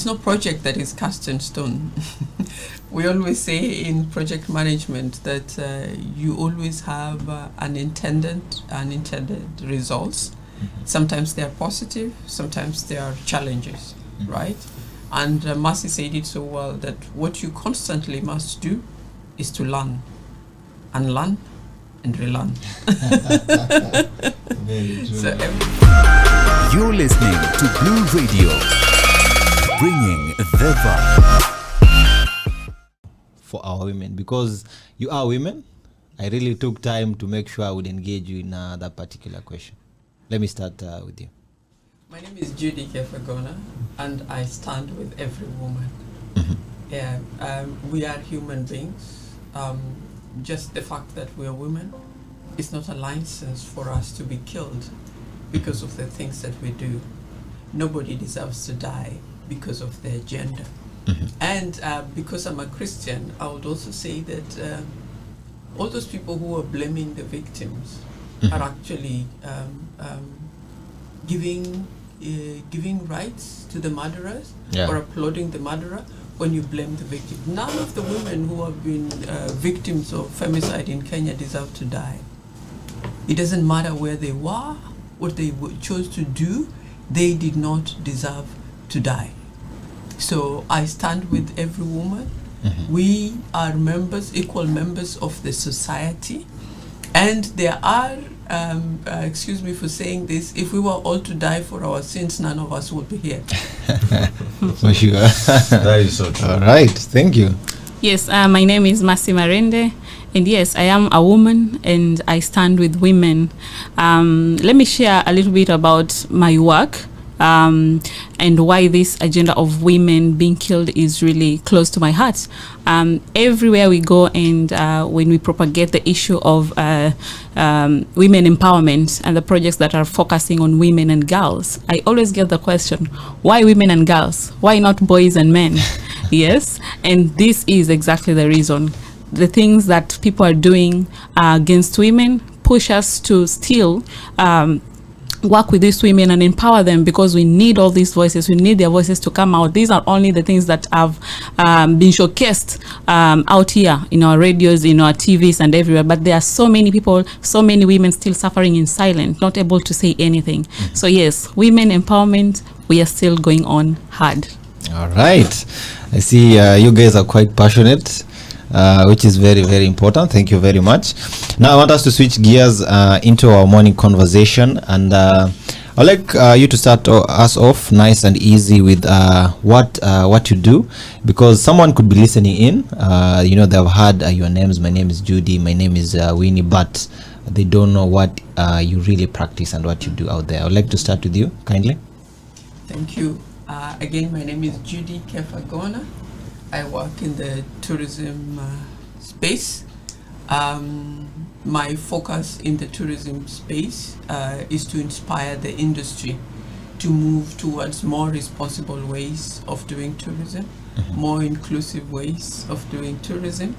is no project that is cast in stone. We always say in project management that you always have unintended results. Sometimes they are positive, sometimes they are challenges, right? And Mercy said it so well that what you constantly must do is to learn and learn and relearn. Very true. So You're listening to Blue Radio, bringing the vibe. For our women, because you are women, I really took time to make sure I would engage you in that particular question. Let me start with you. my name is Judy Kefagona, and I stand with every woman. Yeah, we are human beings. Just the fact that we are women is not a license for us to be killed because of the things that we do. Nobody deserves to die because of their gender. And because I'm a Christian, I would also say that all those people who are blaming the victims are actually giving rights to the murderers or applauding the murderer when you blame the victim. None of the women who have been victims of femicide in Kenya deserve to die. It doesn't matter where they were, what they chose to do, they did not deserve to die. So I stand with every woman. We are members, equal members of the society. And there are, excuse me for saying this, if we were all to die for our sins, none of us would be here. For sure. That is so true. All right, thank you. Yes, my name is Mercy Marende, and yes, I am a woman and I stand with women. Let me share a little bit about my work and why this agenda of women being killed is really close to my heart. Everywhere we go and when we propagate the issue of women empowerment and the projects that are focusing on women and girls, I always get the question, why women and girls? Why not boys and men? Yes, and this is exactly the reason. The things that people are doing against women push us to still work with these women and empower them, because we need all these voices. We need their voices to come out. These are only the things that have been showcased out here in our radios, in our TVs and everywhere. But there are so many people, so many women still suffering in silence, not able to say anything. So yes, women empowerment, we are still going on hard. All right. I see you guys are quite passionate, which is very, very important. Thank you very much. Now I want us to switch gears into our morning conversation, and I'd like you to start us off nice and easy with what you do, because someone could be listening in. They've heard your names. My name is Judy. My name is Winnie, but they don't know what you really practice and what you do out there. I'd like to start with you, kindly. Thank you. Again, my name is Judy Kefagona. I work in the tourism space. My focus in the tourism space is to inspire the industry to move towards more responsible ways of doing tourism, more inclusive ways of doing tourism,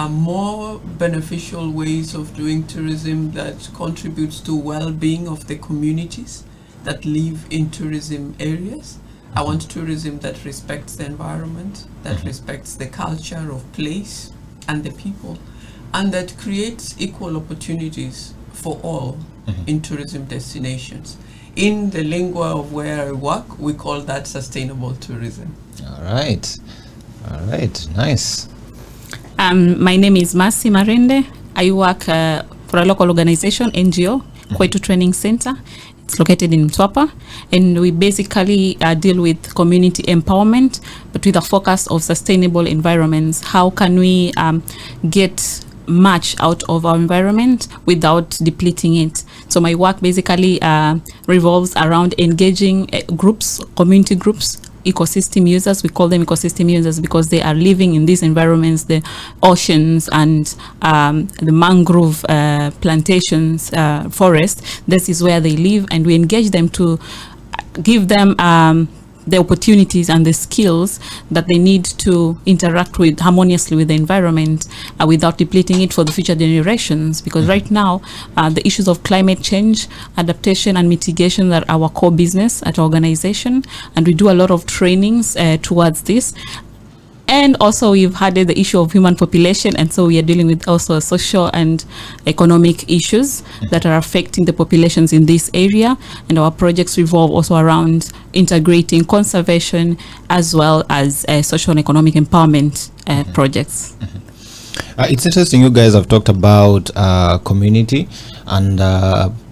more beneficial ways of doing tourism that contributes to well-being of the communities that live in tourism areas. I want tourism that respects the environment, that respects the culture of place and the people, and that creates equal opportunities for all in tourism destinations. In the lingua of where I work, we call that sustainable tourism. All right, nice. My name is Mercy Marende. I work for a local organization, NGO, Kwetu Training Center. It's located in Mtwapa, and we basically deal with community empowerment, but with a focus of sustainable environments. How can we get much out of our environment without depleting it? So my work basically revolves around engaging groups, community groups, ecosystem users. We call them ecosystem users because they are living in these environments, the oceans and the mangrove plantations, forest. This is where they live, and we engage them to give them the opportunities and the skills that they need to interact with harmoniously with the environment without depleting it for the future generations. Because right now, the issues of climate change, adaptation and mitigation are our core business at our organization, and we do a lot of trainings towards this. And also we've had the issue of human population, and so we are dealing with also social and economic issues that are affecting the populations in this area, and our projects revolve also around integrating conservation as well as social and economic empowerment projects. It's interesting you guys have talked about community, and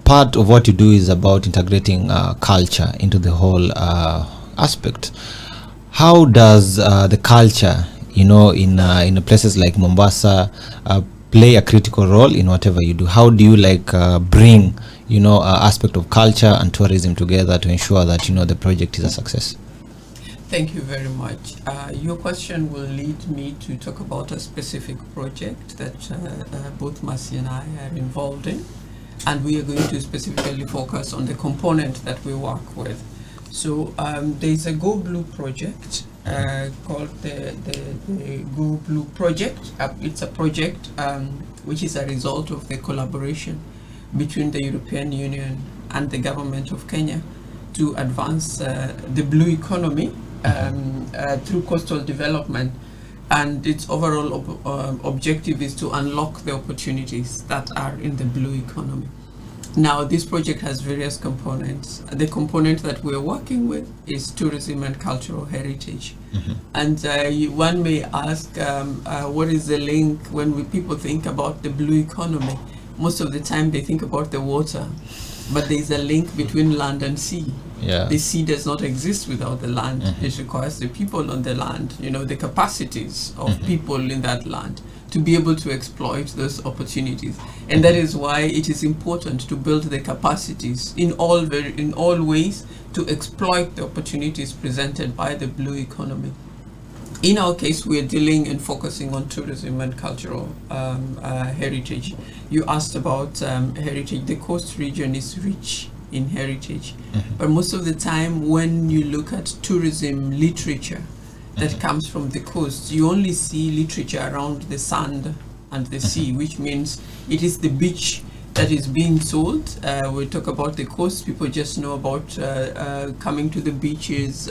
part of what you do is about integrating culture into the whole aspect. How does the culture, in places like Mombasa, play a critical role in whatever you do? How do you bring, aspect of culture and tourism together to ensure that, the project is a success? Thank you very much. Your question will lead me to talk about a specific project that both Masi and I are involved in, and we are going to specifically focus on the component that we work with. So there's a Go Blue project called the Go Blue project. It's a project which is a result of the collaboration between the European Union and the government of Kenya to advance the blue economy through coastal development. And its overall objective is to unlock the opportunities that are in the blue economy. Now, this project has various components. The component that we're working with is tourism and cultural heritage. And one may ask, what is the link when people think about the blue economy? Most of the time they think about the water, but there's a link between land and sea. Yeah. The sea does not exist without the land. It requires the people on the land, the capacities of people in that land to be able to exploit those opportunities. And that is why it is important to build the capacities in all ways to exploit the opportunities presented by the blue economy. In our case, we are dealing and focusing on tourism and cultural heritage. You asked about heritage. The coast region is rich in heritage, but most of the time when you look at tourism literature that comes from the coast, you only see literature around the sand and the sea, which means it is the beach that is being sold. We talk about the coast, people just know about coming to the beaches,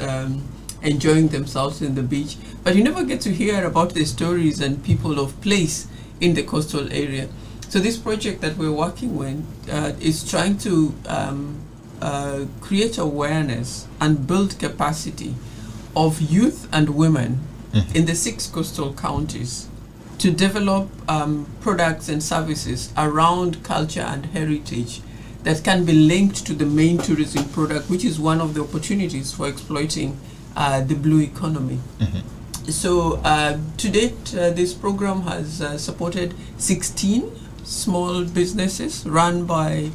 enjoying themselves in the beach, but you never get to hear about the stories and people of place in the coastal area. So this project that we're working with is trying to create awareness and build capacity of youth and women in the 6 coastal counties to develop products and services around culture and heritage that can be linked to the main tourism product, which is one of the opportunities for exploiting the blue economy. So to date, this program has supported 16 small businesses run by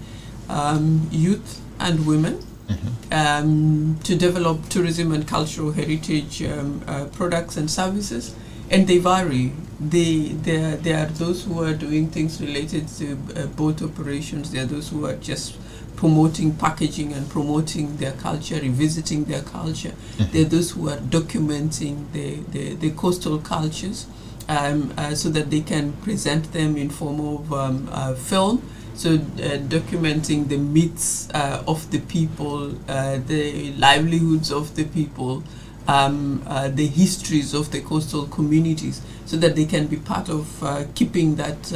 youth and women to develop tourism and cultural heritage products and services, and they vary. There are those who are doing things related to boat operations. There are those who are just promoting packaging and promoting their culture, revisiting their culture. There are those who are documenting the coastal cultures so that they can present them in form of film. So documenting the myths of the people, the livelihoods of the people, the histories of the coastal communities, so that they can be part of keeping that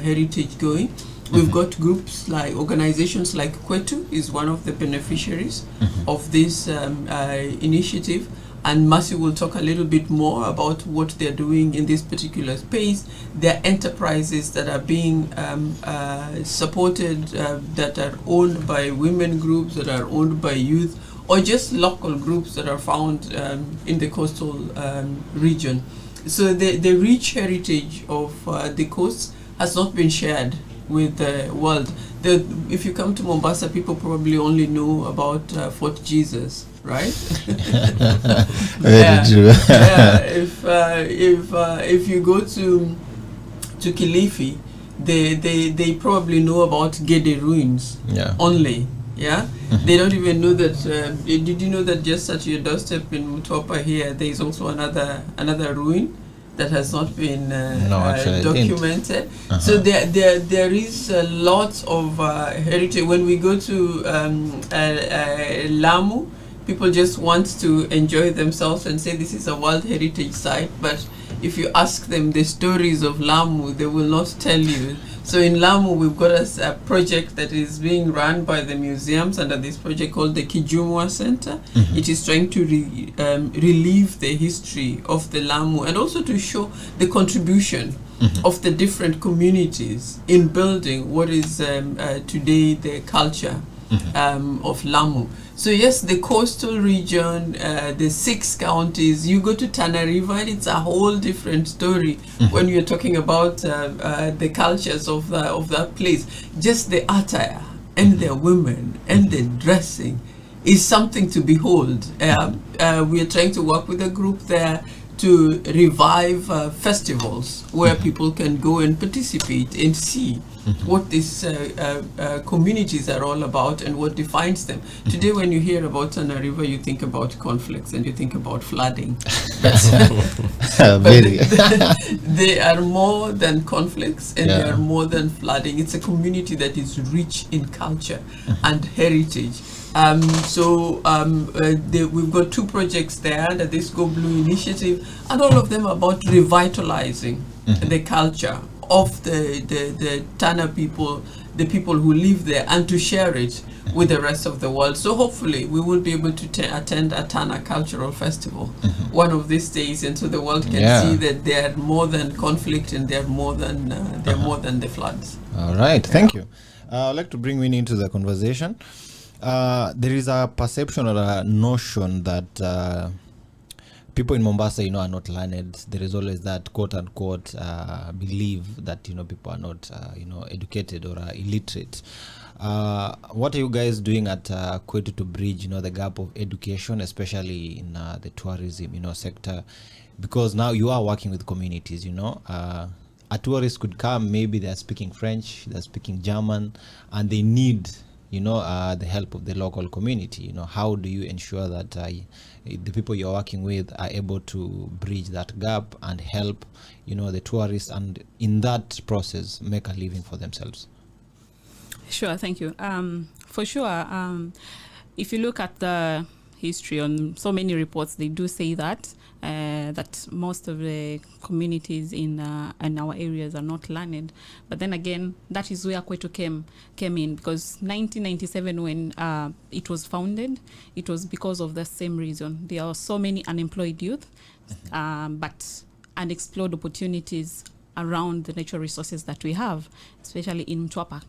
heritage going. We've got groups like organizations like Kwetu is one of the beneficiaries of this initiative, and Masi will talk a little bit more about what they're doing in this particular space. There are enterprises that are being supported that are owned by women groups, that are owned by youth, or just local groups that are found in the coastal region. So the rich heritage of the coast has not been shared with the world. If you come to Mombasa, people probably only know about Fort Jesus, right? Very true. If you go to Kilifi, they probably know about Gede ruins only. Yeah, they don't even know that. Did you know that just at your doorstep in Mutwapa here, there is also another ruin that has not been No, actually, I didn't. documented. So there is a lot of heritage. When we go to Lamu, people just want to enjoy themselves and say this is a World Heritage Site. But if you ask them the stories of Lamu, they will not tell you. So in Lamu, we've got a project that is being run by the museums under this project called the Kijumwa Center. It is trying to relive the history of the Lamu and also to show the contribution of the different communities in building what is today the culture of Lamu. So yes, the coastal region, the 6 counties, you go to Tana River and it's a whole different story when you're talking about the cultures of that place. Just the attire and the women and the dressing is something to behold. We are trying to work with a group there to revive festivals where people can go and participate and see what these communities are all about and what defines them. Today, when you hear about Tana River, you think about conflicts and you think about flooding. Very. They are more than conflicts and they are more than flooding. It's a community that is rich in culture and heritage. We've got 2 projects there under this Go Blue initiative, and all of them about revitalizing the culture of the Tana people, the people who live there, and to share it with the rest of the world. So hopefully we will be able to attend a Tana cultural festival one of these days, and so the world can see that they are more than conflict and they're more than the floods. All right, thank you. I'd like to bring Winnie into the conversation. There is a perception or a notion that people in Mombasa, are not learned. There is always that quote unquote belief that people are not educated or illiterate. What are you guys doing at Kwetu to bridge the gap of education, especially in the tourism sector? Because now you are working with communities. A tourist could come, maybe they're speaking French, they're speaking German, and they need the help of the local community. How do you ensure that the people you're working with are able to bridge that gap and help the tourists, and in that process make a living for themselves? Sure, thank you. For sure, if you look at the history on so many reports, they do say that most of the communities in our areas are not learned. But then again, that is where Kwetu came in, because 1997 when it was founded, it was because of the same reason. There are so many unemployed youth, but unexplored opportunities around the natural resources that we have, especially in Mtwapa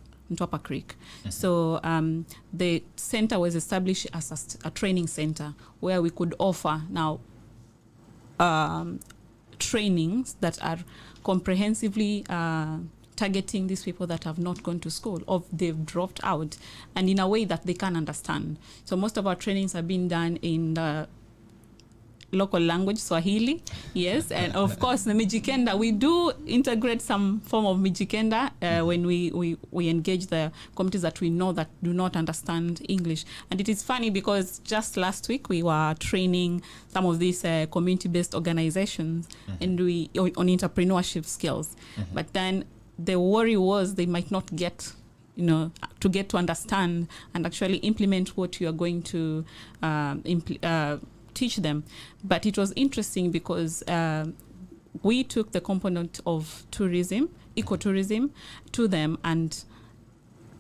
Creek. So the center was established as a training center where we could offer now trainings that are comprehensively targeting these people that have not gone to school or they've dropped out, and in a way that they can understand. So most of our trainings have been done in the local language, Swahili, yes, and of course the Mijikenda. We do integrate some form of Mijikenda when we engage the communities that we know that do not understand English. And it is funny because just last week we were training some of these community-based organizations and we on entrepreneurship skills. But then the worry was they might not get to get to understand and actually implement what you are going to teach them. But it was interesting because we took the component of tourism, ecotourism, to them and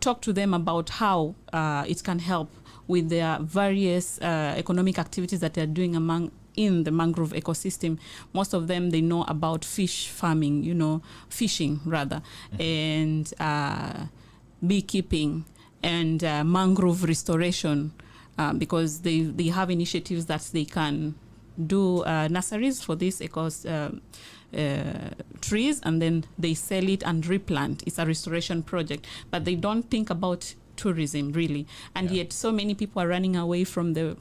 talked to them about how it can help with their various economic activities that they're doing in the mangrove ecosystem. Most of them, they know about fish farming, fishing rather, and beekeeping and mangrove restoration. Because they have initiatives that they can do nurseries for these trees, and then they sell it and replant. It's a restoration project, but they don't think about tourism really. And yet so many people are running away from the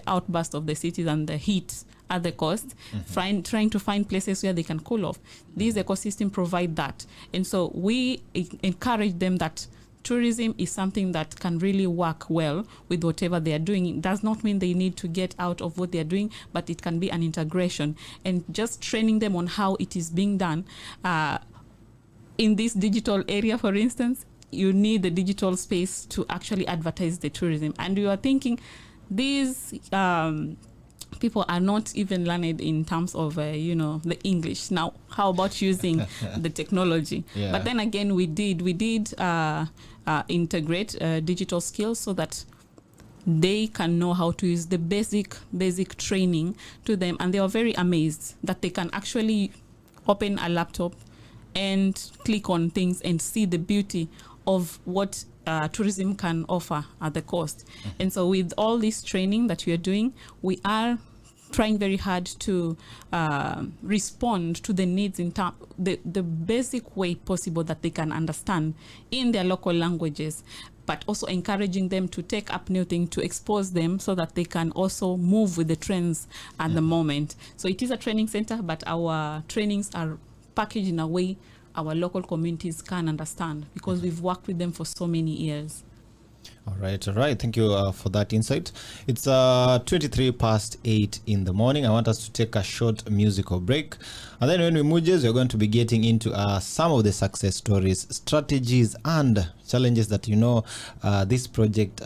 outburst of the cities and the heat at the coast, trying to find places where they can cool off. These ecosystems provide that. And so we encourage them that tourism is something that can really work well with whatever they are doing. It does not mean they need to get out of what they are doing, but it can be an integration, and just training them on how it is being done. In this digital area, for instance, you need the digital space to actually advertise the tourism. And you are thinking these people are not even learned in terms of, the English. Now, how about using the technology? Yeah. But then again, we did integrate digital skills so that they can know how to use the basic training to them. And they are very amazed that they can actually open a laptop and click on things and see the beauty of what tourism can offer at the coast. And so with all this training that we are doing, we are trying very hard to respond to the needs in the basic way possible that they can understand in their local languages, but also encouraging them to take up new things, to expose them so that they can also move with the trends at the moment. So it is a training center, but our trainings are packaged in a way our local communities can understand, because we've worked with them for so many years. All right. Thank you for that insight. It's 23 past 8 in the morning. I want us to take a short musical break. And then when we move, we're going to be getting into some of the success stories, strategies, and challenges that, this project,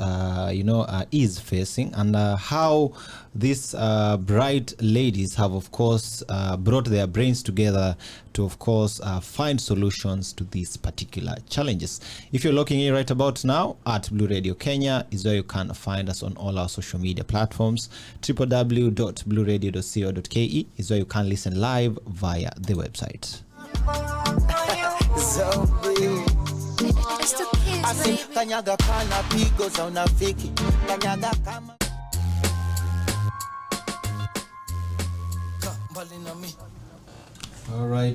is facing, and how these bright ladies have, of course, brought their brains together to, of course, find solutions to these particular challenges. If you're looking in right about now, at Blue Radio Kenya is where you can find us on all our social media platforms. www.blueradio.co.ke is where you can listen live via the website. All right.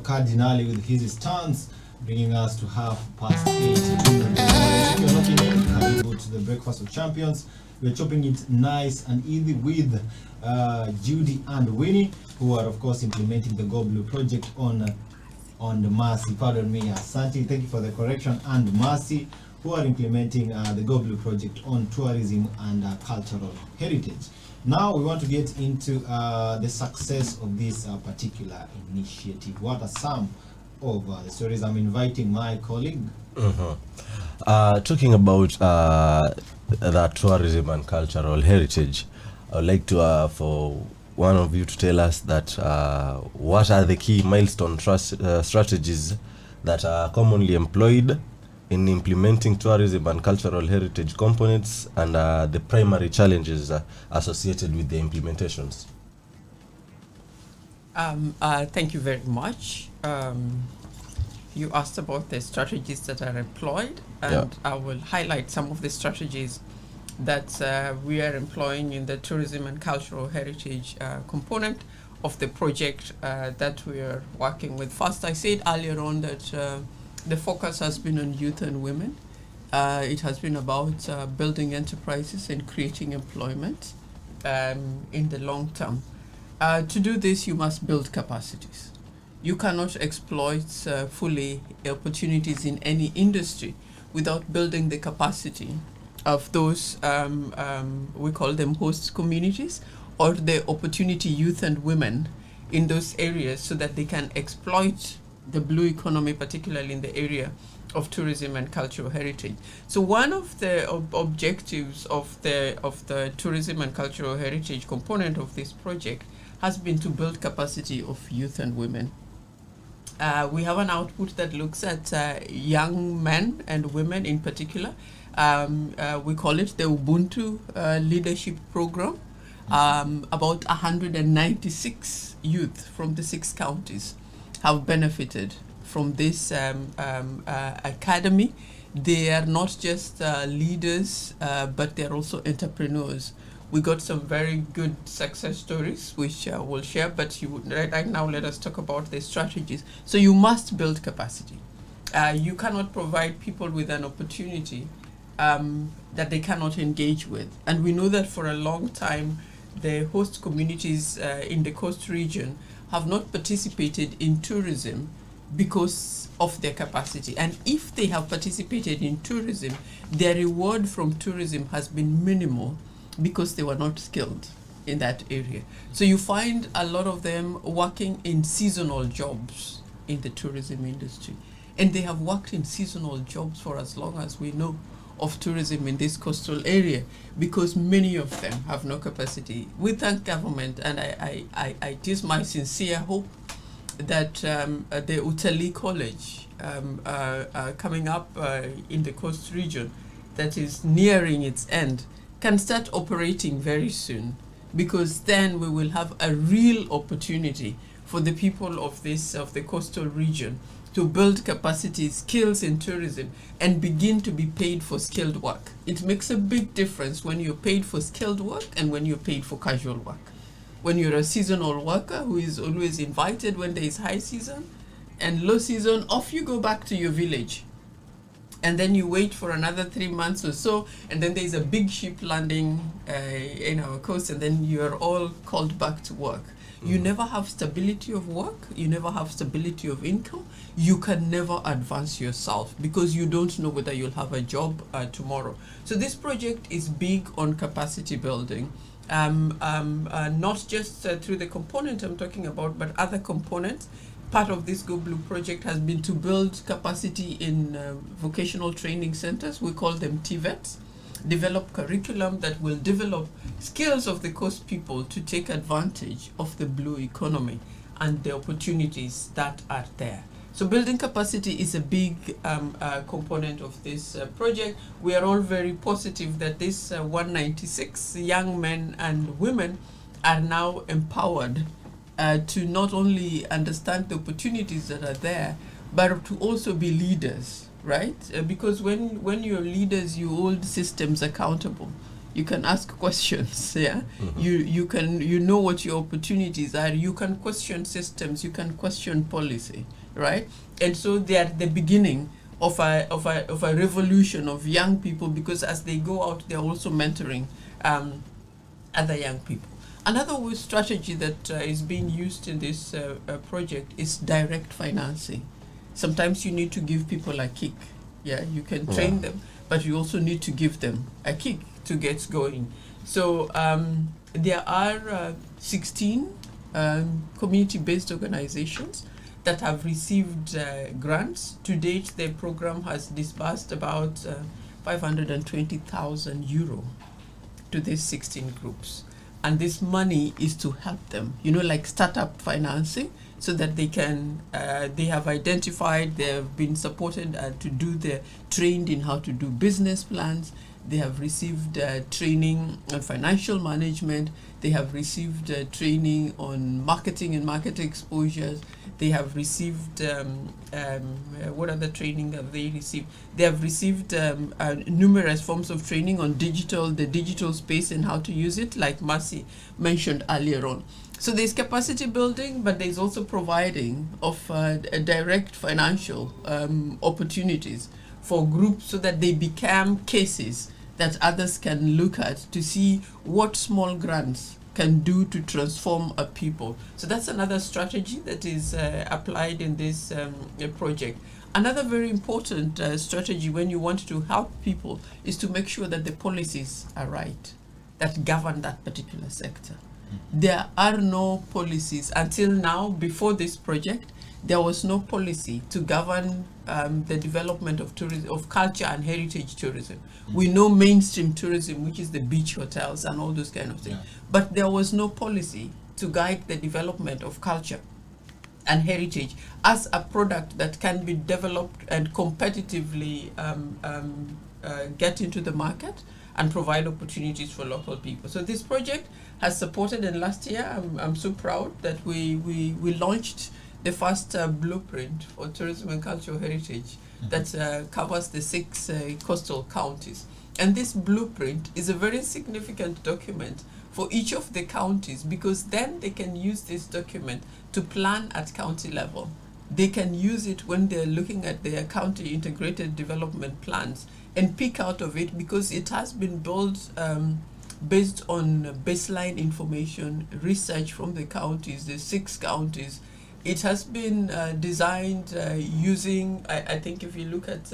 Cardinali with his stance, bringing us to 8:30. You're looking in, Karibu to the Breakfast of Champions. We're chopping it nice and easy with Judy and Winnie, who are, of course, implementing the Go Blue project on the Mercy. Pardon me, Asante, thank you for the correction. And Mercy, who are implementing the Go Blue project on tourism and cultural heritage. Now we want to get into the success of this particular initiative. What are some of the stories? I'm inviting my colleague. Talking about the tourism and cultural heritage, I would like to for one of you to tell us that what are the key milestone strategies that are commonly employed in implementing tourism and cultural heritage components, and the primary challenges associated with the implementations. Thank you very much. You asked about the strategies that are employed, and I will highlight some of the strategies that we are employing in the tourism and cultural heritage component of the project that we are working with. First, I said earlier on that the focus has been on youth and women. It has been about building enterprises and creating employment in the long term. To do this, you must build capacities. You cannot exploit fully opportunities in any industry without building the capacity of those, we call them host communities, or the opportunity youth and women in those areas, so that they can exploit the blue economy, particularly in the area of tourism and cultural heritage. So one of the objectives of the tourism and cultural heritage component of this project has been to build capacity of youth and women. We have an output that looks at young men and women in particular. We call it the Ubuntu Leadership Program. About 196 youth from the 6 counties have benefited from this academy. They are not just leaders, but they're also entrepreneurs. We got some very good success stories, which we'll share, but right now let us talk about the strategies. So you must build capacity. You cannot provide people with an opportunity that they cannot engage with. And we know that for a long time, the host communities in the coast region have not participated in tourism because of their capacity. And if they have participated in tourism, their reward from tourism has been minimal because they were not skilled in that area. So you find a lot of them working in seasonal jobs in the tourism industry. And they have worked in seasonal jobs for as long as we know of tourism in this coastal area, because many of them have no capacity. We thank government, and it is my sincere hope that the Utali College coming up in the coast region that is nearing its end can start operating very soon, because then we will have a real opportunity for the people of the coastal region to build capacity, skills in tourism, and begin to be paid for skilled work. It makes a big difference when you're paid for skilled work and when you're paid for casual work. When you're a seasonal worker who is always invited when there is high season and low season, off you go back to your village. And then you wait for another 3 months or so, and then there's a big ship landing in our coast, and then you're all called back to work. You never have stability of work, you never have stability of income, you can never advance yourself because you don't know whether you'll have a job tomorrow. So this project is big on capacity building, not just through the component I'm talking about, but other components. Part of this Go Blue project has been to build capacity in vocational training centers. We call them TVETs. Develop curriculum that will develop skills of the coast people to take advantage of the blue economy and the opportunities that are there. So building capacity is a big component of this project. We are all very positive that this 196 young men and women are now empowered to not only understand the opportunities that are there, but to also be leaders. Right? Because when you're leaders, you hold systems accountable. You can ask questions, yeah? You know what your opportunities are. You can question systems, you can question policy, right? And so they are the beginning of a revolution of young people, because as they go out, they're also mentoring other young people. Another strategy that is being used in this project is direct financing. Sometimes you need to give people a kick. Yeah, you can train them, but you also need to give them a kick to get going. So there are 16 community-based organizations that have received grants. To date, the program has disbursed about 520,000 euro to these 16 groups. And this money is to help them, like startup financing, so that they can, they have identified, they have been supported to do trained in how to do business plans. They have received training on financial management. They have received training on marketing and market exposures. They have received, what other training have they received? They have received numerous forms of training on the digital space and how to use it, like Mercy mentioned earlier on. So there's capacity building, but there's also providing of direct financial opportunities for groups so that they become cases that others can look at to see what small grants can do to transform a people. So that's another strategy that is applied in this project. Another very important strategy when you want to help people is to make sure that the policies are right that govern that particular sector. There are no policies until now. Before this project, there was no policy to govern the development of tourism, of culture and heritage tourism. We know mainstream tourism, which is the beach hotels and all those kind of things. But there was no policy to guide the development of culture and heritage as a product that can be developed and competitively get into the market and provide opportunities for local people. So this project has supported, and last year I'm so proud that we launched the first blueprint for tourism and cultural heritage that covers the 6 coastal counties. And this blueprint is a very significant document for each of the counties, because then they can use this document to plan at county level. They can use it when they're looking at their county integrated development plans and pick out of it, because it has been built based on baseline information, research from the counties, the 6 counties, It has been designed using, I think if you look at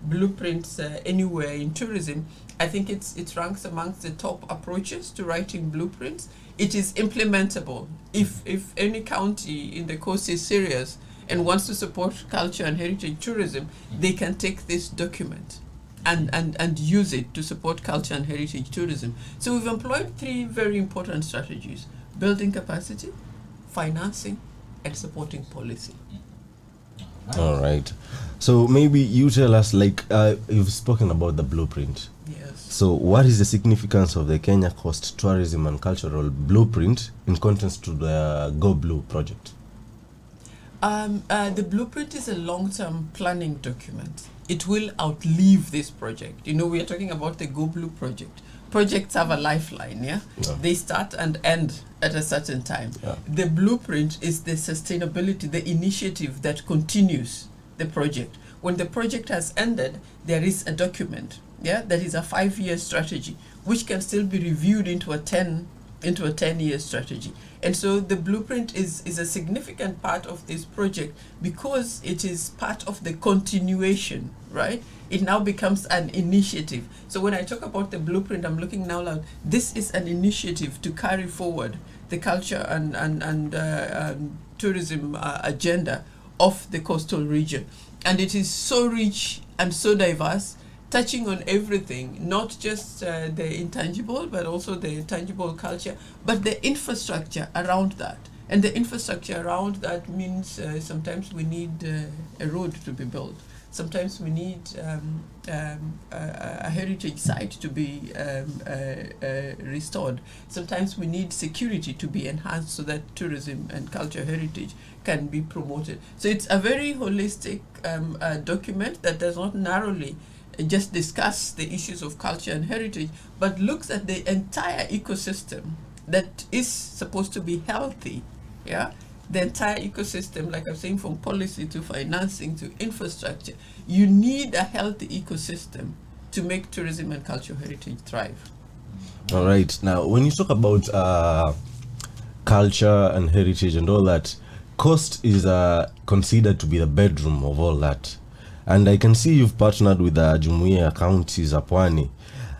blueprints anywhere in tourism, I think it ranks amongst the top approaches to writing blueprints. It is implementable. If any county in the coast is serious and wants to support culture and heritage tourism, they can take this document and use it to support culture and heritage tourism. So we've employed 3 very important strategies: building capacity, financing, and supporting policy. All right. So maybe you tell us, like, you've spoken about the blueprint. Yes. So what is the significance of the Kenya Coast Tourism and Cultural Blueprint in contrast to the Go Blue project? The blueprint is a long-term planning document. It will outlive this project. You know, we are talking about the Go Blue project. Projects have a lifeline, yeah? They start and end at a certain time. Yeah. The blueprint is the sustainability, the initiative that continues the project. When the project has ended, there is a document, yeah, that is a 5-year strategy, which can still be reviewed into a 10-year strategy. And so the blueprint is a significant part of this project because it is part of the continuation, right? It now becomes an initiative. So when I talk about the blueprint, I'm looking now like this is an initiative to carry forward the culture and tourism agenda of the coastal region. And it is so rich and so diverse, touching on everything, not just the intangible, but also the tangible culture, but the infrastructure around that. And the infrastructure around that means sometimes we need a road to be built. Sometimes we need a heritage site to be restored. Sometimes we need security to be enhanced so that tourism and culture heritage can be promoted. So it's a very holistic document that does not narrowly just discuss the issues of culture and heritage, but looks at the entire ecosystem that is supposed to be healthy, yeah? The entire ecosystem, like I'm saying, from policy to financing to infrastructure. You need a healthy ecosystem to make tourism and cultural heritage thrive. All right. Now, when you talk about culture and heritage and all that, coast is considered to be the bedroom of all that. And I can see you've partnered with the Jumuiya County za Pwani.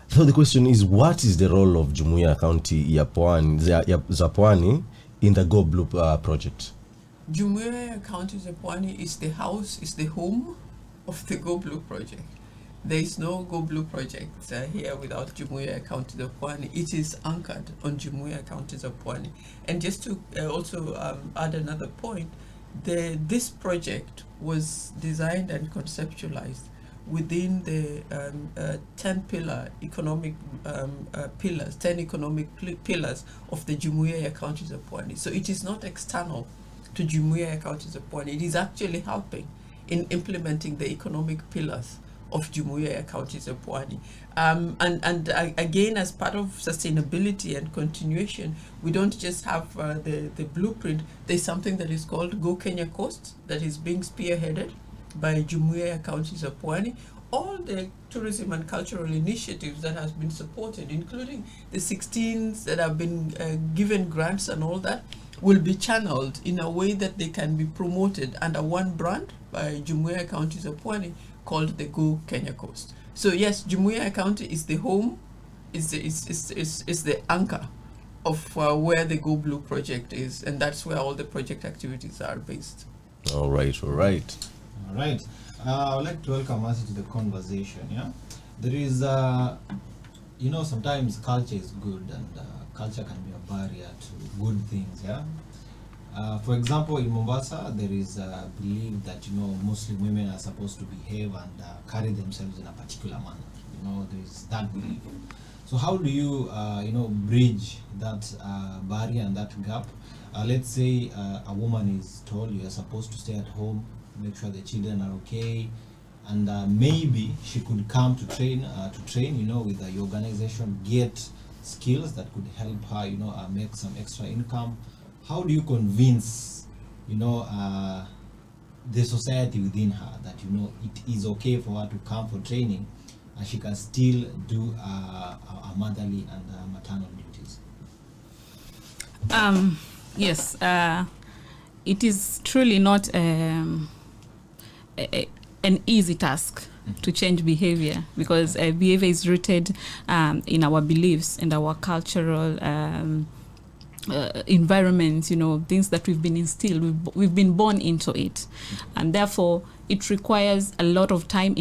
So the question is, what is the role of Jumuiya County ya Pwani in the Go Blue project? Jumuiya County za Pwani is the house, is the home of the Go Blue project. There is no Go Blue project here without Jumuiya County za Pwani. It is anchored on Jumuiya County za Pwani. And just to also add another point, this project was designed and conceptualized within the 10 economic pillars of the Jumuiya Counties of Pwani. So it is not external to Jumuiya Counties of Pwani. It is actually helping in implementing the economic pillars of Jumuiya Counties of Pwani. And again, as part of sustainability and continuation, we don't just have the blueprint. There's something that is called Go Kenya Coast that is being spearheaded by Jumuiya Counties of Pwani. All the tourism and cultural initiatives that has been supported, including the 16s that have been given grants and all that, will be channeled in a way that they can be promoted under one brand by Jumuiya Counties of Pwani called the Go Kenya Coast. So yes, Jumuiya County is the home, is the anchor of where the Go Blue project is, and that's where all the project activities are based. All right. All right. I would like to welcome us to the conversation. Yeah, there is, sometimes culture is good, and culture can be a barrier to good things. Yeah. For example, in Mombasa, there is a belief that Muslim women are supposed to behave and carry themselves in a particular manner. There is that belief. So how do you, bridge that barrier and that gap? Let's say a woman is told you are supposed to stay at home, make sure the children are okay, and maybe she could come to train with the organization, get skills that could help her, make some extra income. How do you convince, the society within her that, it is okay for her to come for training and she can still do her motherly and maternal duties? Yes. it is truly not an easy task to change behavior, because behavior is rooted in our beliefs and our cultural environments, things that we've been instilled, we've been born into it, and therefore it requires a lot of time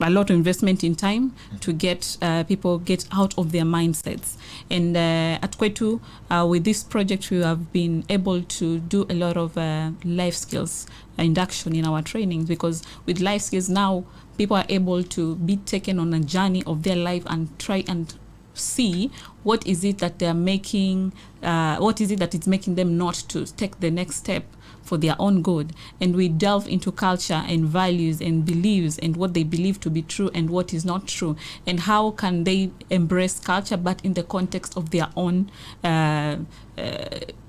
a lot of investment in time to get people get out of their mindsets. And at Kwetu, with this project, we have been able to do a lot of life skills induction in our trainings, because with life skills now, people are able to be taken on a journey of their life and try and see what is it that they're making, what is it that is making them not to take the next step for their own good. And we delve into culture and values and beliefs and what they believe to be true and what is not true, and how can they embrace culture but in the context of their own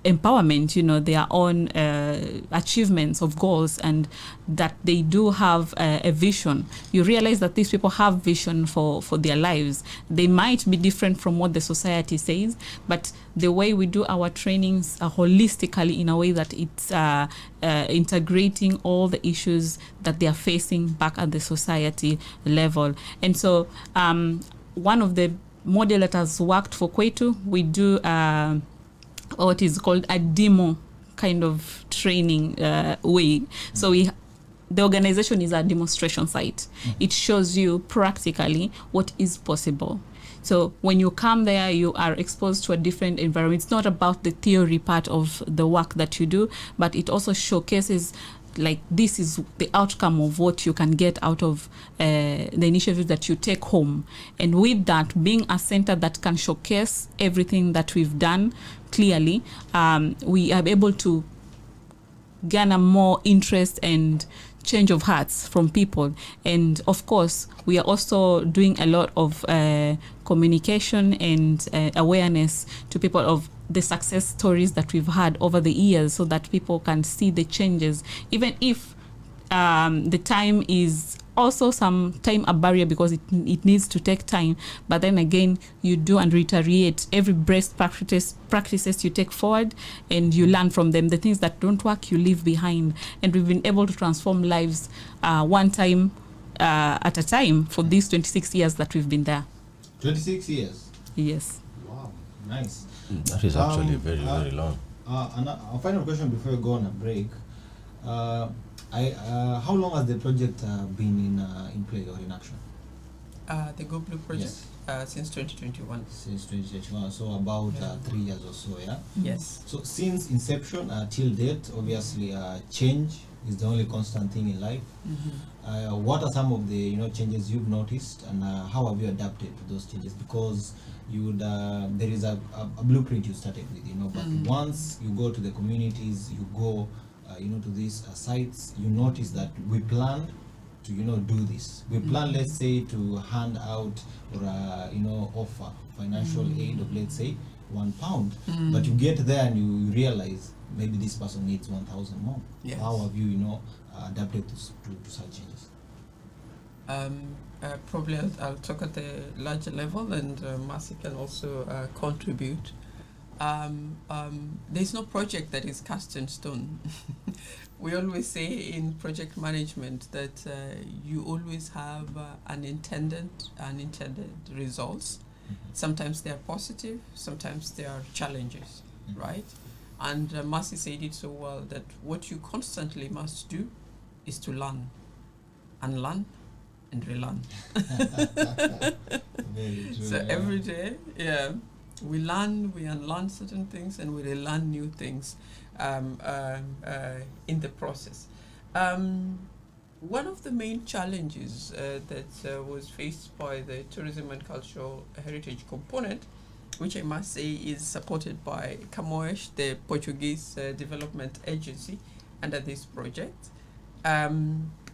empowerment, their own achievements of goals, and that they do have a vision. You realize that these people have vision for their lives. They might be different from what the society says, but the way we do our trainings holistically, in a way that it's integrating all the issues that they are facing back at the society level. And so one of the model that has worked for Kwetu, we do what is called a demo kind of training way. So the organization is a demonstration site. It shows you practically what is possible. So when you come there, you are exposed to a different environment. It's not about the theory part of the work that you do, but it also showcases, like, this is the outcome of what you can get out of the initiatives that you take home. And with that, being a center that can showcase everything that we've done clearly, we are able to garner more interest and change of hearts from people. And of course, we are also doing a lot of communication and awareness to people of the success stories that we've had over the years, so that people can see the changes, even if the time is also some time a barrier, because it needs to take time. But then again, you do and reiterate every best practices you take forward, and you learn from them. The things that don't work, you leave behind. And we've been able to transform lives one time at a time for these 26 years that we've been there. 26 years? Yes. Wow, nice. That is actually very, very long. And a final question before we go on a break. How long has the project been in play or in action? The Go Blue project? Yes. Since 2021. Since 2021, so about 3 years or so, yeah? Yes. So since inception till date, obviously change is the only constant thing in life. What are some of the changes you've noticed, and how have you adapted to those changes? Because you would there is a blueprint you started with, but once you go to the communities, you go to these sites, you notice that we planned to do this. We plan, let's say, to hand out or offer financial aid of, let's say, £1, but you get there and you realize maybe this person needs 1,000 more. Yes. How have you adapted to such changes? Probably I'll talk at the larger level, and Marcy can also contribute. There's no project that is cast in stone. We always say in project management that you always have unintended results. Sometimes they are positive, sometimes they are challenges, right? And Marcy said it so well, that what you constantly must do is to learn, unlearn, and relearn. Very true, So every day, we learn, we unlearn certain things, and we relearn new things in the process. One of the main challenges that was faced by the tourism and cultural heritage component, which I must say is supported by Camões, the Portuguese development agency under this project,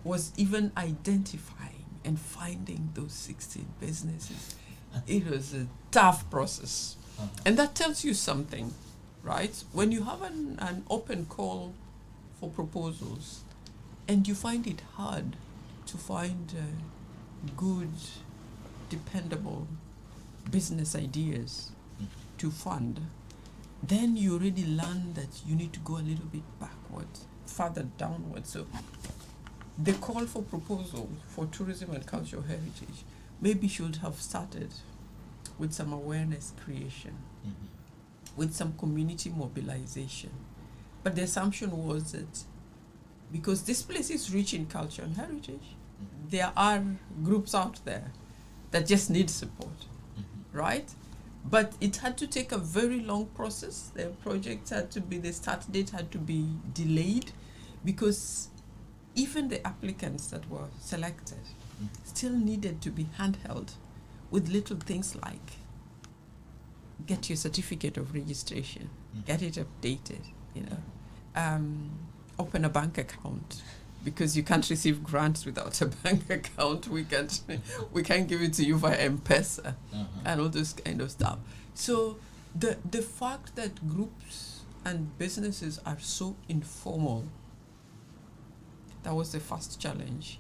was even identifying and finding those 16 businesses. It was a tough process. And that tells you something, right? When you have an open call for proposals and you find it hard to find good, dependable business ideas to fund, then you already learn that you need to go a little bit backwards, further downwards. So the call for proposal for tourism and cultural heritage maybe should have started with some awareness creation, with some community mobilization. But the assumption was that because this place is rich in culture and heritage, there are groups out there that just need support, right? But it had to take a very long process. The project had to be, the start date had to be delayed, because even the applicants that were selected still needed to be handheld with little things like get your certificate of registration, get it updated, open a bank account, because you can't receive grants without a bank account. We can't give it to you via M-Pesa and all this kind of stuff. So the fact that groups and businesses are so informal, that was the first challenge.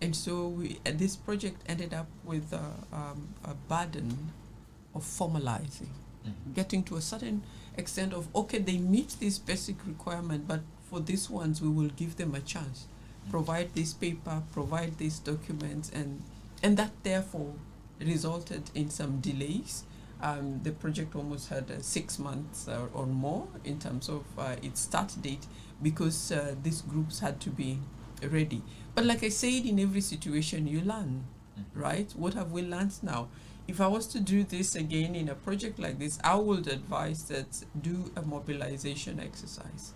And so this project ended up with a burden of formalizing, getting to a certain extent of, okay, they meet this basic requirement, but for these ones, we will give them a chance. Provide this paper, provide these documents, and that therefore resulted in some delays. The project almost had 6 months or more in terms of its start date, because these groups had to be ready. But like I said, in every situation you learn, right? What have we learned now? If I was to do this again in a project like this, I would advise that do a mobilization exercise,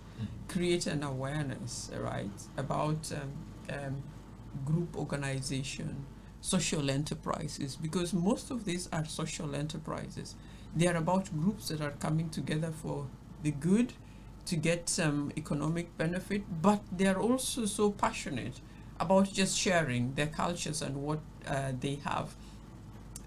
create an awareness, right, about group organization, social enterprises, because most of these are social enterprises. They are about groups that are coming together for the good, to get some economic benefit, but they are also so passionate about just sharing their cultures and what they have.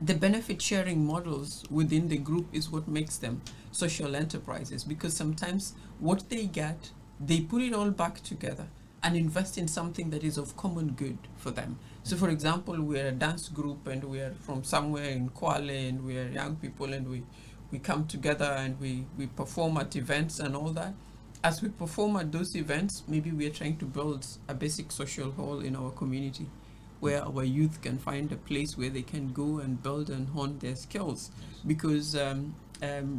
The benefit sharing models within the group is what makes them social enterprises, because sometimes what they get, they put it all back together and invest in something that is of common good for them. So for example, we're a dance group and we are from somewhere in Kwale, and we are young people, and we come together and we perform at events and all that. As we perform at those events, maybe we are trying to build a basic social hall in our community, where our youth can find a place where they can go and build and hone their skills. Because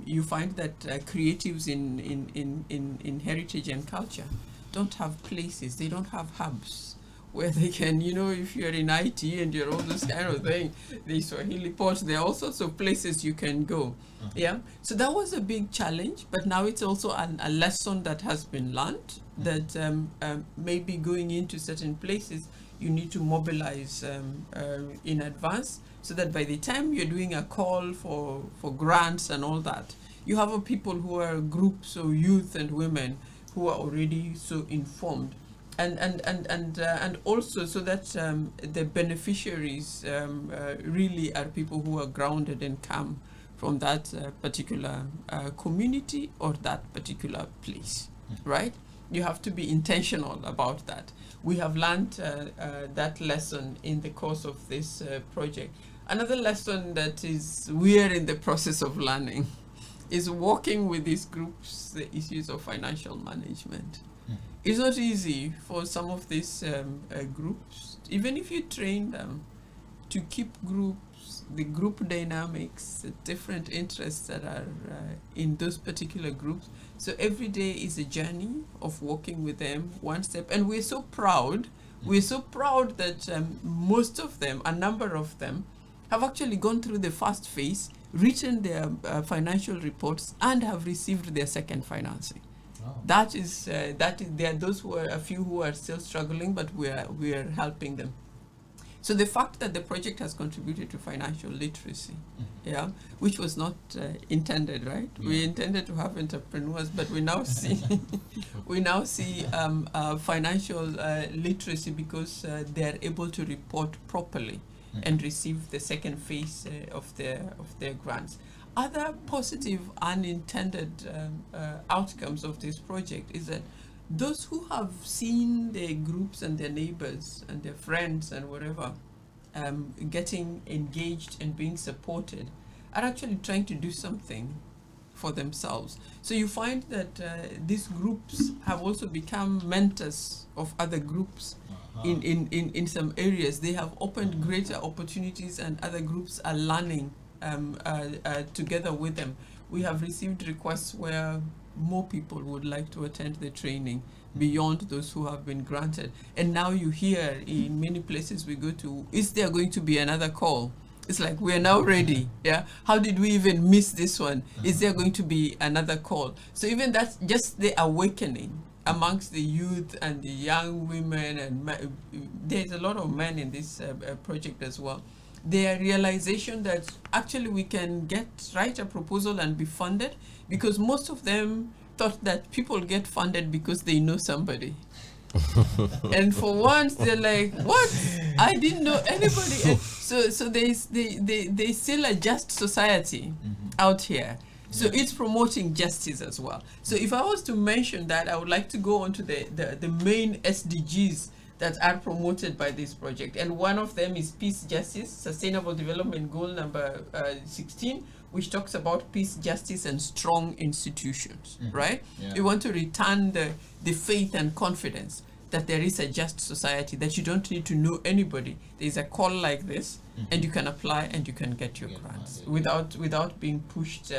you find that creatives in heritage and culture don't have places, they don't have hubs where they can, if you're in IT and you're all this kind of thing, the Swahili Pot, there are all sorts of places you can go. Yeah, so that was a big challenge, but now it's also a lesson that has been learned, that maybe going into certain places, you need to mobilize in advance, so that by the time you're doing a call for grants and all that, you have people who are groups of youth and women who are already so informed. And also so that the beneficiaries really are people who are grounded and come from that particular community or that particular place, right? You have to be intentional about that. We have learned that lesson in the course of this project. Another lesson that we are in the process of learning is working with these groups, the issues of financial management. It's not easy for some of these groups, even if you train them, to keep groups, the group dynamics, the different interests that are in those particular groups. So every day is a journey of working with them one step. And we're so proud. We're so proud that most of them, a number of them, have actually gone through the first phase, written their financial reports, and have received their second financing. Wow. That is there are those who are, a few who are still struggling, but we are helping them. So the fact that the project has contributed to financial literacy, which was not intended, right? Yeah. We intended to have entrepreneurs, but we now see financial literacy, because they are able to report properly and receive the second phase of their grants. Other positive unintended outcomes of this project is that those who have seen their groups and their neighbors and their friends and whatever getting engaged and being supported are actually trying to do something for themselves. So you find that these groups have also become mentors of other groups. In some areas. They have opened greater opportunities, and other groups are learning together with them. We have received requests where more people would like to attend the training beyond those who have been granted. And now you hear in many places we go to, is there going to be another call? It's like, we are now ready. Yeah. How did we even miss this one? Is there going to be another call? So even that's just the awakening amongst the youth and the young women, and there's a lot of men in this project as well. Their realization that actually we can write a proposal and be funded, because most of them thought that people get funded because they know somebody. And for once they're like, what? I didn't know anybody. And so they still a just society out here. So it's promoting justice as well. So if I was to mention that, I would like to go on to the main SDGs that are promoted by this project. And one of them is peace, justice, sustainable development goal number 16, which talks about peace, justice, and strong institutions, right? Yeah. We want to return the faith and confidence that there is a just society, that you don't need to know anybody. There's a call like this, and you can apply and you can get your grants without being pushed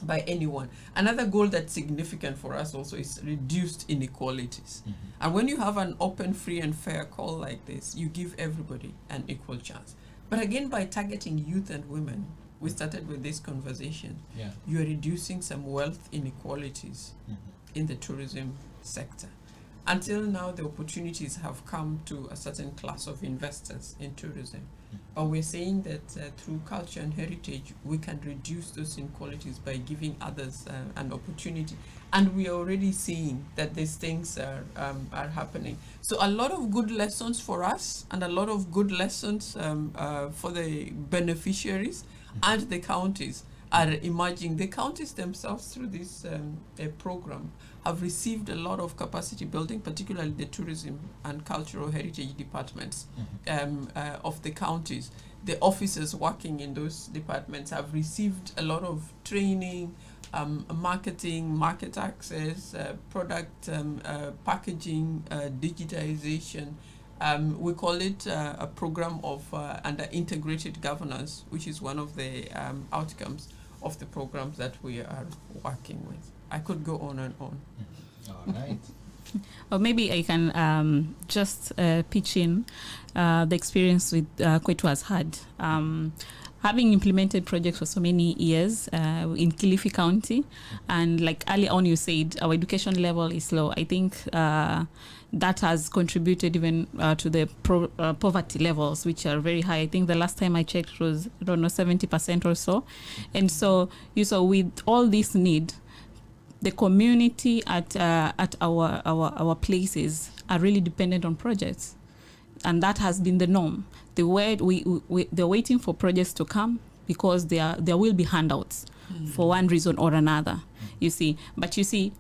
by anyone. Another goal that's significant for us also is reduced inequalities. And when you have an open, free, and fair call like this, you give everybody an equal chance. But again, by targeting youth and women, we started with this conversation, you are reducing some wealth inequalities in the tourism sector. Until now, the opportunities have come to a certain class of investors in tourism. But we're saying that through culture and heritage, we can reduce those inequalities by giving others an opportunity. And we are already seeing that these things are happening. So a lot of good lessons for us, and a lot of good lessons for the beneficiaries and the counties are emerging. The counties themselves, through this program, have received a lot of capacity building, particularly the tourism and cultural heritage departments of the counties. The officers working in those departments have received a lot of training, marketing, market access, product packaging, digitization. We call it a program of under integrated governance, which is one of the outcomes of the programs that we are working with. I could go on and on. All right. Or maybe I can just pitch in the experience with Kwetu has had. Having implemented projects for so many years in Kilifi County, and like early on you said, our education level is low. I think that has contributed even to the poverty levels, which are very high. I think the last time I checked it was, 70% or so. And so you saw with all this need, the community at our places are really dependent on projects. And that has been the norm. They're waiting for projects to come because there will be handouts for one reason or another, you see. But you see,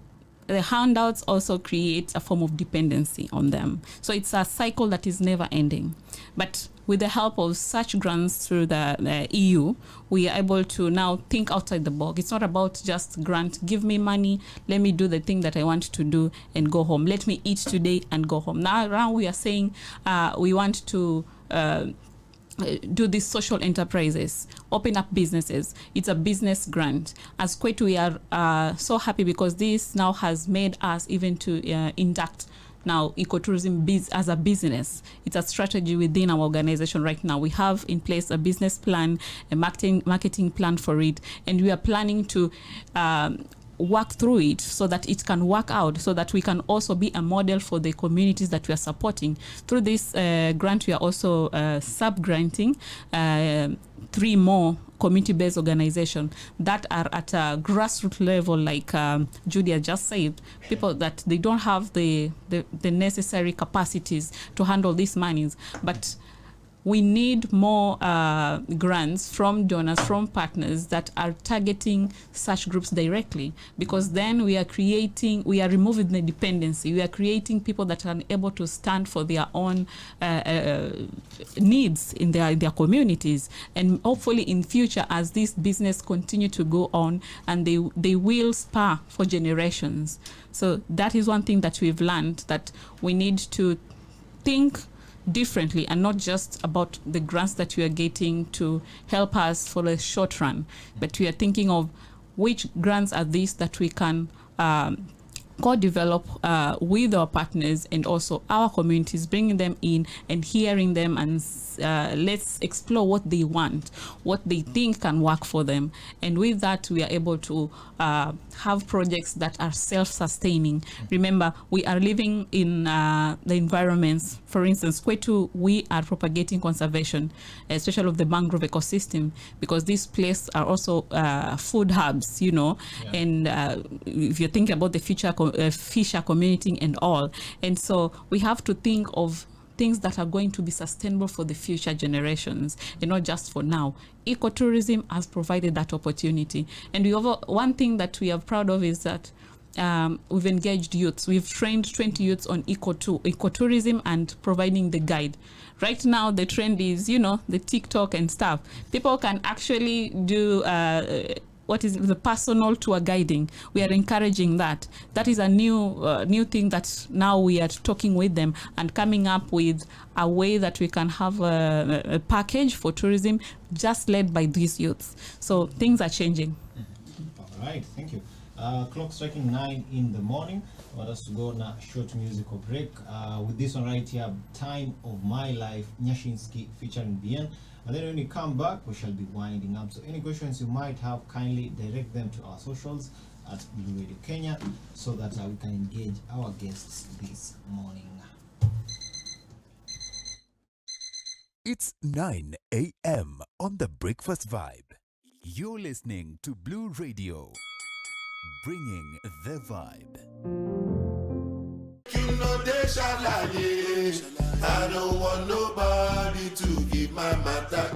the handouts also create a form of dependency on them. So it's a cycle that is never ending. But with the help of such grants through the EU, we are able to now think outside the box. It's not about just grant, give me money, let me do the thing that I want to do and go home. Let me eat today and go home. Now we are saying we want to do these social enterprises, open up businesses. It's a business grant. As Kwetu, we are so happy because this now has made us even to induct now ecotourism as a business. It's a strategy within our organization right now. We have in place a business plan, a marketing plan for it, and we are planning to work through it so that it can work out, so that we can also be a model for the communities that we are supporting. Through this grant, we are also sub-granting 3 more community-based organizations that are at a grassroots level, like Julia just said, people that they don't have the necessary capacities to handle these monies. But we need more grants from donors, from partners that are targeting such groups directly, because then we are removing the dependency. We are creating people that are able to stand for their own needs in their communities. And hopefully in future, as this business continue to go on, and they will spur for generations. So that is one thing that we've learned, that we need to think differently and not just about the grants that we are getting to help us for a short run, but we are thinking of which grants are these that we can co-develop with our partners and also our communities, bringing them in and hearing them, and let's explore what they want, what they think can work for them. And with that, we are able to have projects that are self-sustaining. Remember, we are living in the environments. For instance, Kwetu, we are propagating conservation, especially of the mangrove ecosystem, because these places are also food hubs, and if you think about the future fisher community and all. And so we have to think of things that are going to be sustainable for the future generations and not just for now. Ecotourism has provided that opportunity. And one thing that we are proud of is that we've engaged youths. We've trained 20 youths on ecotourism and providing the guide. Right now, the trend is, the TikTok and stuff. People can actually do the personal tour guiding. We are encouraging that. That is a new thing that now we are talking with them and coming up with a way that we can have a package for tourism just led by these youths. So things are changing. All right, thank you. Clock striking 9 in the morning. I want us to go on a short musical break with this one right here, Time of My Life, Nyashinsky featuring Bien. And then when we come back, we shall be winding up. So any questions you might have, kindly direct them to our socials at Blue Radio Kenya so that we can engage our guests this morning. It's 9 a.m. on the Breakfast Vibe. You're listening to Blue Radio, bringing the vibe. I don't want nobody to give my matter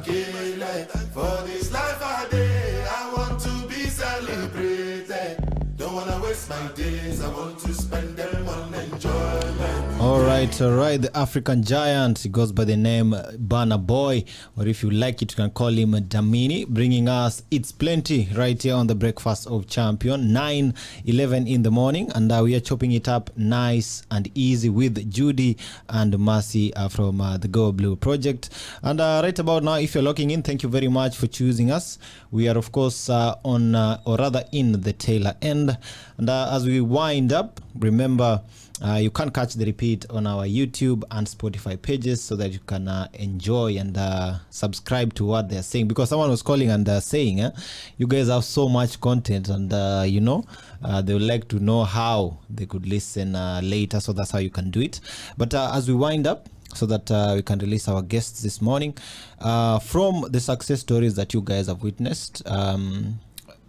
like for this life I want to be celebrated. Don't wanna waste my days, I want to spend them on enjoyment. All right. The African giant, he goes by the name Burna Boy, or if you like it, you can call him Damini, bringing us It's Plenty right here on the Breakfast of Champion, 9:11 in the morning, and we are chopping it up nice and easy with Judy and Mercy from the Go Blue project. And right about now, if you're locking in, thank you very much for choosing us. We are, of course, on, or rather in the tailor end. And as we wind up, remember, you can catch the repeat on our YouTube and Spotify pages so that you can enjoy and subscribe to what they're saying, because someone was calling and saying you guys have so much content, and they would like to know how they could listen later, so that's how you can do it. But as we wind up, so that we can release our guests this morning, from the success stories that you guys have witnessed,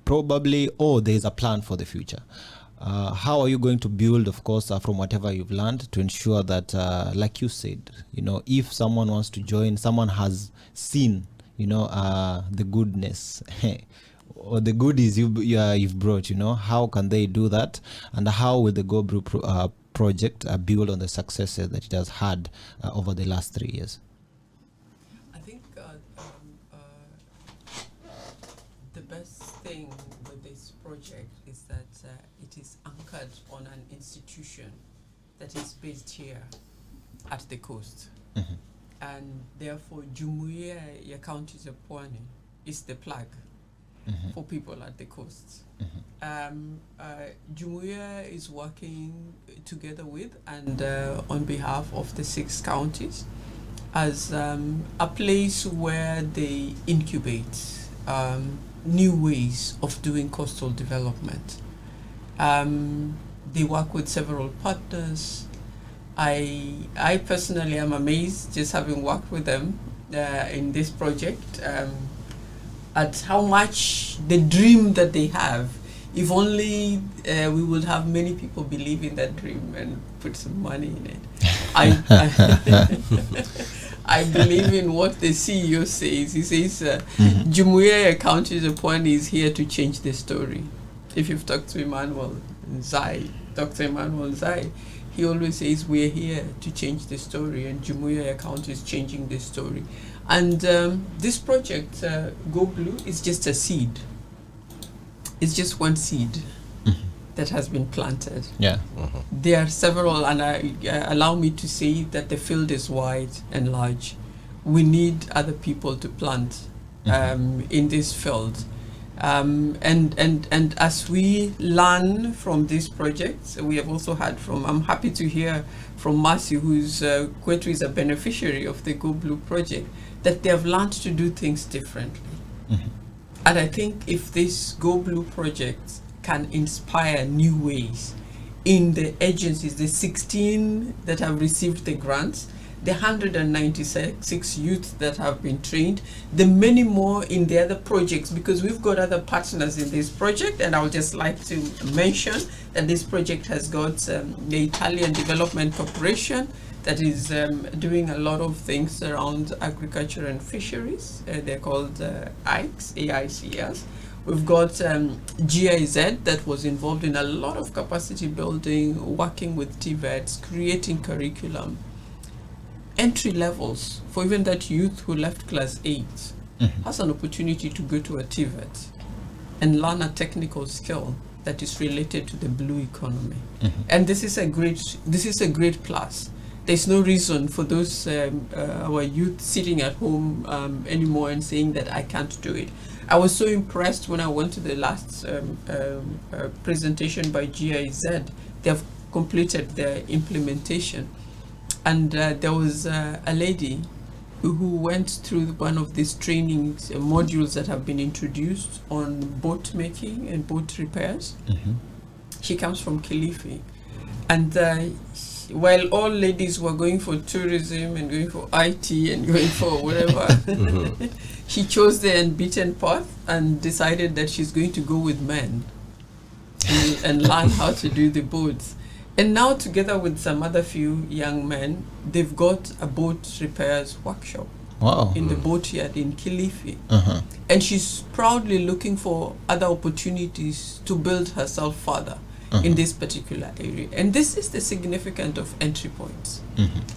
probably there is a plan for the future. How are you going to build, of course, from whatever you've learned, to ensure that, like you said, if someone wants to join, someone has seen, the goodness or the goodies you've brought, how can they do that? And how will the Go Blue project build on the successes that it has had over the last 3 years? I think the best thing with this project is that it is anchored on an institution that is based here at the coast. Mm-hmm. And therefore, Jumuiya ya County za Pwani is the plug for people at the coast. Jumuiya is working together with and on behalf of the 6 counties as a place where they incubate new ways of doing coastal development. They work with several partners. I personally am amazed, just having worked with them in this project, at how much the dream that they have. If only we would have many people believe in that dream and put some money in it. I I believe in what the CEO says. He says, Jumuiya ya Counties of Pwani is here to change the story. If you've talked to Dr. Emmanuel Zai, he always says, we're here to change the story, and Jumuiya ya County is changing the story. And this project, Go Blue, is just a seed. It's just one seed that has been planted. Yeah. There are several, and allow me to say that the field is wide and large. We need other people to plant in this field. And as we learn from these projects, we have also heard from, I'm happy to hear from Mercy, who's Kwetu is a beneficiary of the Go Blue project, that they have learned to do things differently. And I think if this Go Blue project can inspire new ways in the agencies, the 16 that have received the grants, the 196 youth that have been trained, the many more in the other projects, because we've got other partners in this project, and I would just like to mention that this project has got the Italian Development Corporation that is doing a lot of things around agriculture and fisheries. They're called AICS, AICS. We've got GIZ that was involved in a lot of capacity building, working with TVETs, creating curriculum. Entry levels for even that youth who left class 8 has an opportunity to go to a TVET and learn a technical skill that is related to the blue economy. And this is a great plus. There's no reason for those our youth sitting at home anymore and saying that I can't do it. I was so impressed when I went to the last presentation by GIZ. They have completed their implementation. And there was a lady who went through one of these training modules that have been introduced on boat making and boat repairs. She comes from Kilifi. And while all ladies were going for tourism and going for IT and going for whatever, she chose the unbeaten path and decided that she's going to go with men and learn how to do the boats. And now, together with some other few young men, they've got a boat repairs workshop in the boatyard in Kilifi. And she's proudly looking for other opportunities to build herself further in this particular area. And this is the significance of entry points.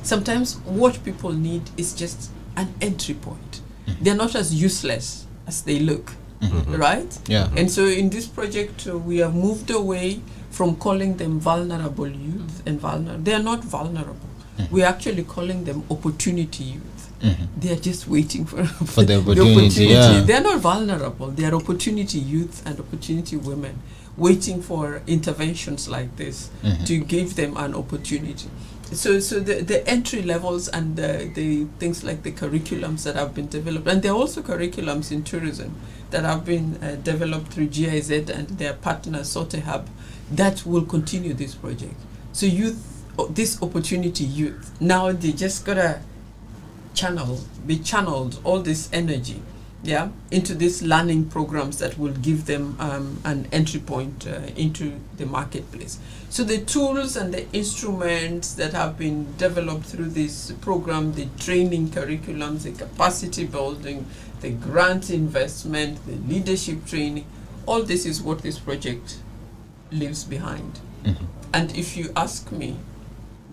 Sometimes what people need is just an entry point. They're not as useless as they look, right? Yeah. And so in this project, we have moved away from calling them vulnerable youth and vulnerable. They are not vulnerable. We're actually calling them opportunity youth. They are just waiting for the opportunity. Yeah. They are not vulnerable. They are opportunity youth and opportunity women waiting for interventions like this to give them an opportunity. So the entry levels and the things like the curriculums that have been developed, and there are also curriculums in tourism that have been developed through GIZ and their partner Sote Hub that will continue this project. So youth, this opportunity youth, now they just gotta be channeled all this energy into these learning programs that will give them an entry point into the marketplace. So the tools and the instruments that have been developed through this program, the training curriculums, the capacity building, the grant investment, the leadership training, all this is what this project leaves behind. And if you ask me,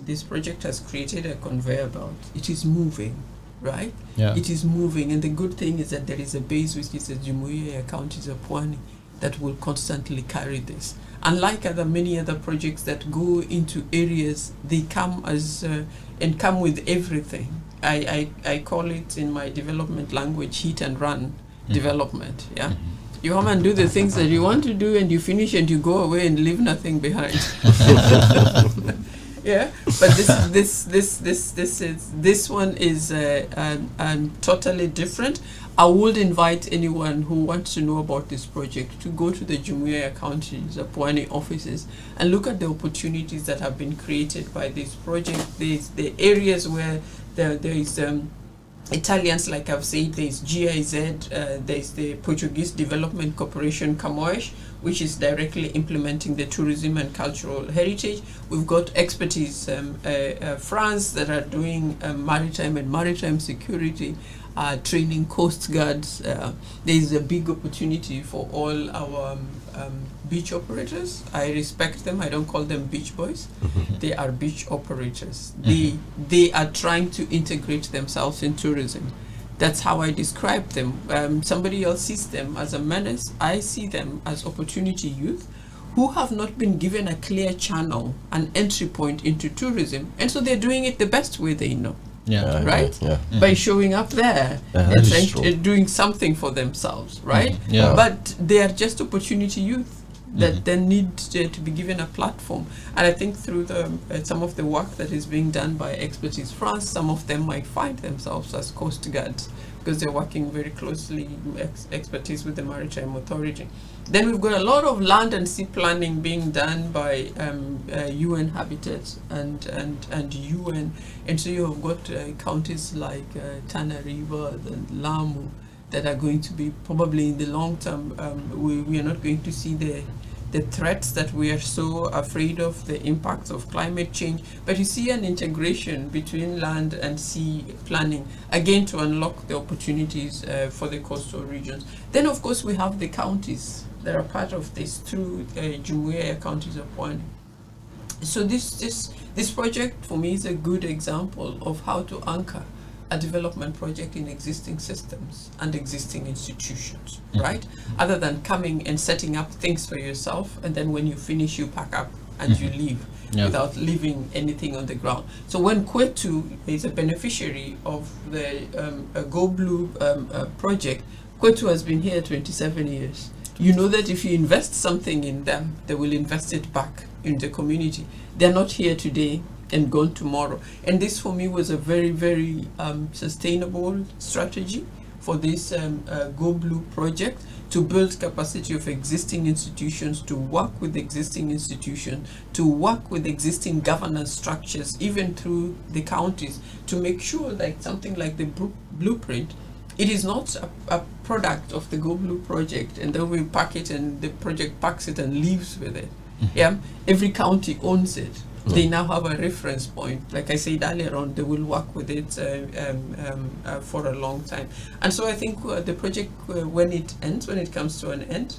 this project has created a conveyor belt. It is moving, right? Yeah. It is moving, and the good thing is that there is a base, which is the Jumuiya ya Counties of Pwani, that will constantly carry this. Unlike many other projects that go into areas, they come as and come with everything. I call it in my development language hit and run development. You come and do the things that you want to do, and you finish and you go away and leave nothing behind. But this one is totally different. I would invite anyone who wants to know about this project to go to the Jumuiya Counties, the Pwani offices, and look at the opportunities that have been created by this project. The areas where there is Italians, like I've said, there's GIZ, there's the Portuguese Development Corporation, Camões, which is directly implementing the tourism and cultural heritage. We've got expertise, France, that are doing maritime security, training coast guards. There's a big opportunity for all our beach operators. I respect them. I don't call them beach boys. They are beach operators. They are trying to integrate themselves in tourism. That's how I describe them. Somebody else sees them as a menace. I see them as opportunity youth who have not been given a clear channel, an entry point into tourism, and so they're doing it the best way they know. Right? By showing up there and doing something for themselves, right? But they are just opportunity youth that then need to be given a platform. And I think through some of the work that is being done by Expertise France, some of them might find themselves as coast guards because they're working very closely, expertise with the Maritime Authority. Then we've got a lot of land and sea planning being done by UN Habitat and UN. And so you have got counties like Tana River and Lamu that are going to be probably in the long term, we are not going to see the threats that we are so afraid of, the impacts of climate change. But you see an integration between land and sea planning, again, to unlock the opportunities for the coastal regions. Then, of course, we have the counties that are part of this through Jumuiya counties of Pwani. So this project for me is a good example of how to anchor a development project in existing systems and existing institutions, right? Other than coming and setting up things for yourself, and then when you finish, you pack up and you leave without leaving anything on the ground. So when Kwetu is a beneficiary of the Go Blue project, Kwetu has been here 27 years. You know that if you invest something in them, they will invest it back in the community. They're not here today and gone tomorrow. And this for me was a very, very sustainable strategy for this Go Blue project, to build capacity of existing institutions, to work with existing institutions, to work with existing governance structures, even through the counties, to make sure that something like the blueprint, it is not a product of the Go Blue project and then we pack it and the project packs it and leaves with it. Every county owns it. They now have a reference point. Like I said earlier on, they will work with it for a long time. And so I think the project, when it comes to an end,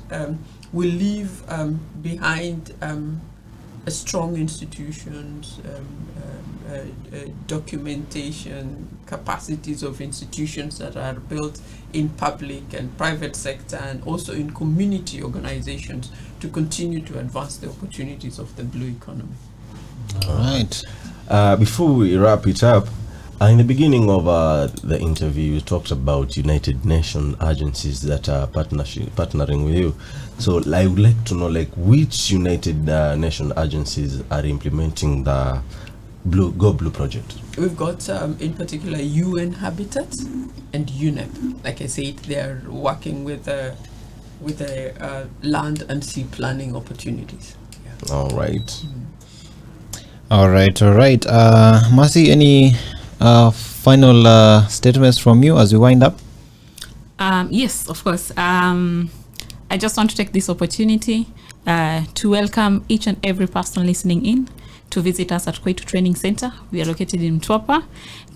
will leave behind strong institutions, documentation, capacities of institutions that are built in public and private sector and also in community organizations to continue to advance the opportunities of the blue economy. All right. Before we wrap it up, in the beginning of the interview, you talked about United Nations agencies that are partnering with you. So I would like to know, which United Nations agencies are implementing the Go Blue project? We've got, in particular, UN Habitat and UNEP. Like I said, they are working with land and sea planning opportunities. All right. All right. Mercy, any final statements from you as we wind up? Yes, of course. I just want to take this opportunity to welcome each and every person listening in to visit us at Kwetu Training Center. We are located in Mtwapa.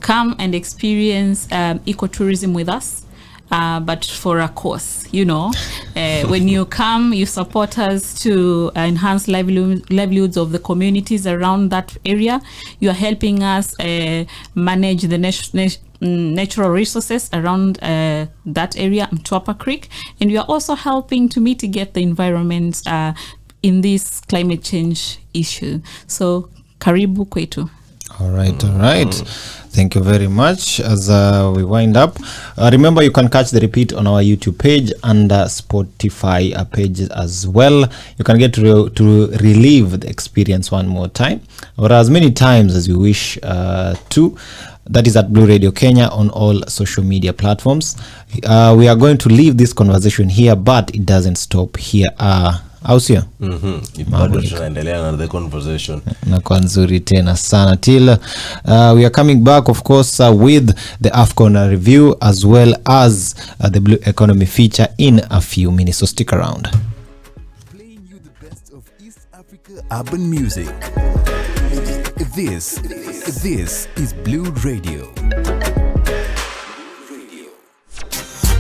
Come and experience ecotourism with us. But for a course, when you come, you support us to enhance livelihoods of the communities around that area. You are helping us manage the natural resources around that area, Mtwapa Creek, and you are also helping to mitigate the environment in this climate change issue. So, karibu Kwetu. All right. Thank you very much. As we wind up, remember you can catch the repeat on our YouTube page and Spotify page as well. You can get to relive the experience one more time or as many times as you wish to. That is at Blue Radio Kenya on all social media platforms. We are going to leave this conversation here, but it doesn't stop here. au sio? Bado tunaendelea na the conversation. Na kwa nzuri tena sana till we are coming back of course with the AFCON review as well as the Blue Economy feature in a few minutes, so stick around. Playing you the best of East Africa urban music. This is Blue Radio.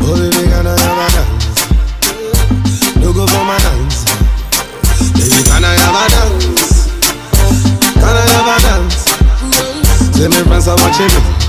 Oh, baby, can I have a dance? No go for my dance. Baby, can I have a dance? Can I have a dance? Tell me friends are watching me.